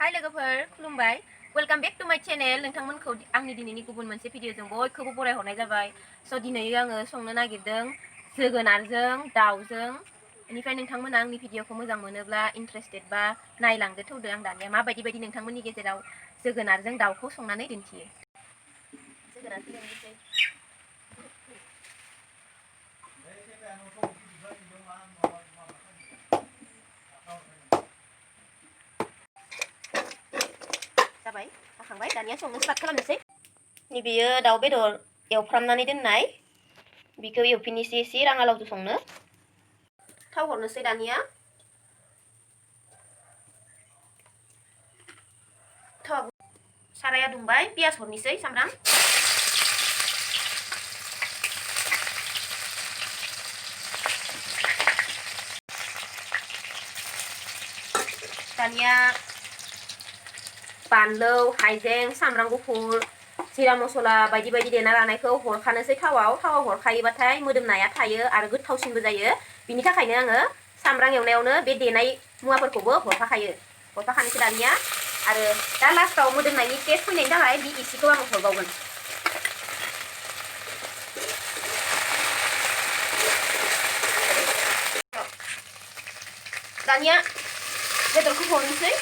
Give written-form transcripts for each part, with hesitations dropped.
हाय लोगोफोर खुलुमबाय वेलकाम बेक टू माय चेनेल नोंथांमोनखौ आंनि दिनैनि गुबुन मोनसे भिडिअजों बयखौबो बरायहरनाय जाबाय स' दिनै आङो संनो नागिरदों जोगोनारजों दाउजों बेनिफ्राय नोंथांमोना आंनि भिडिअखौ मोजां मोनोब्ला इन्ट्रेस्टेड बा नायलांदो थौदो आं दानिया माबायदि बायदि नोंथांमोननि गेजेराव जोगोनारजों दाउखौ संनानै दिन्थियो जोगोनारखौ एवनोसै जाबाय जाखांबाय दानिया संनो स्टार्ट खालामनोसै नैबेयो दाउ बेदर एवफ्रामनानै दोननाय बिखौ एवफिननोसै एसे राङालावजों संनो थाव हरनोसै दानिया थाव साराया दुंबाय पियास हरनोसै सामब्राम दानिया बानलौ हाइजें सामब्राम गुफुर जिरा मस्ला बायदि बायदि देना लानायखौ हरखानोसै थावाव हरखायोबाथाय मोदोमनाया थायो आरो गोथावसिनबो जायो बिनि थाखायनो आङो सामब्राम एवनायावनो बे देनाय मुवाफोरखौबो हरफाखानोसै दानिया आरो दा लास्टाव मोदोमनायनि टेस्ट फैनायनि थाखाय बि इसेखौ आं हरबावगोन दानिया बेदरखौ हरनोसै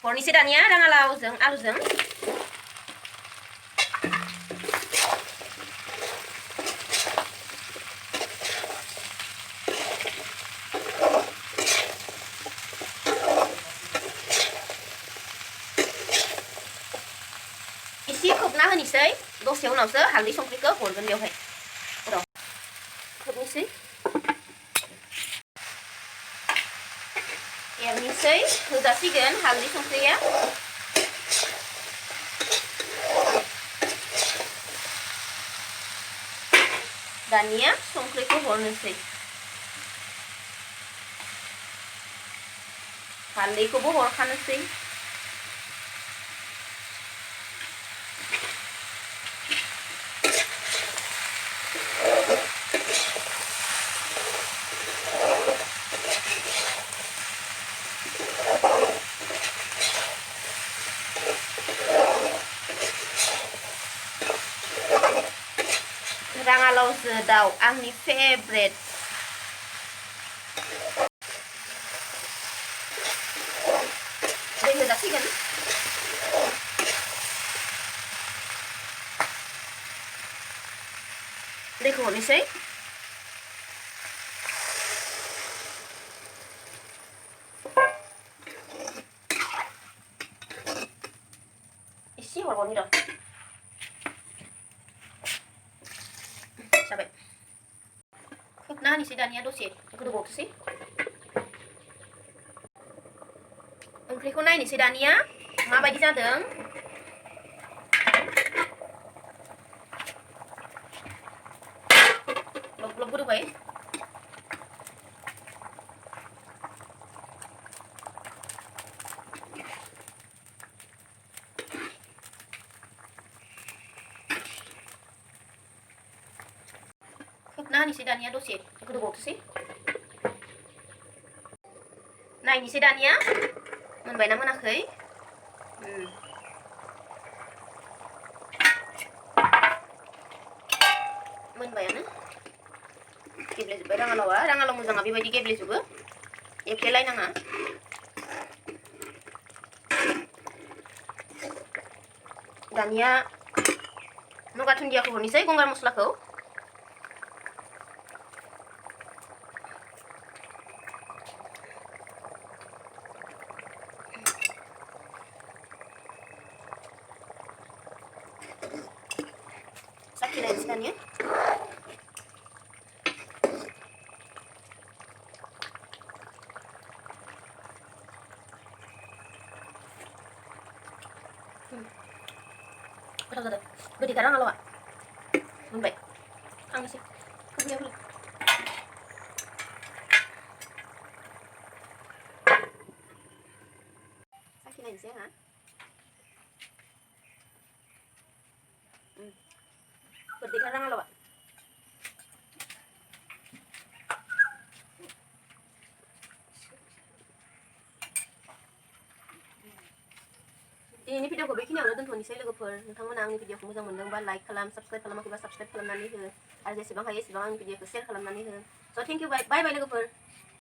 हरनोसै दानिया राङालावजों आलुजों एसे खोबना होनोसै दसे उनावसो हालदै संख्रिखौ हरगोन बेवहाय र' खोबनोसै एरनोसै होजासिगोन हालदै संख्रिया दानिया संख्रिखौ हरनोसै हालदैखौबो हरखानोसै राङालावजों दाउ आंनि फेभरेट दै होजासिगोन दैखौ हरनोसै एसे हरबावनि र' जाबाय खोबना होनोसै दानिया दसे गोदौबावथोसै ओंख्रिखौ नायनोसै दानिया माबायदि जादों ग्लब ग्लब गोदौबाय खोबना होनोसै दानिया दसे गोदौबावथोसै नायनोसै दानिया मोनबायना मोनाखै मोनबायानो गेब्लेजोब्बाय राङालाव मोजाङा बेबायदि गेब्लेजोबो एफ्लेलायनाङा दानिया नगा दुन्दियाखौ हरनोसै गंगार मस्लाखौ साखिनायनोसै दानिया गोथाव जादों गोदैथार राङालावा मोनबाय खांनोसै खोबनायाव साखिनायनोसै आंहा गोदैथार राङालावा दिनैनि भिडिअखौ बेखिनियावनो दोनथ'नोसै लोगोफोर नोंथांमोना आंनि भिडिअखौ मोजां मोनदोंबा लाइक खालाम साबस्क्राइब खालामाखैबा साबस्क्राइब खालामनानै हो आरो जेसेबां हायो एसेबां आंनि भिडिअखौ शेयार खालामनानै हो स' थेंक इउ बाय बाय लोगोफोर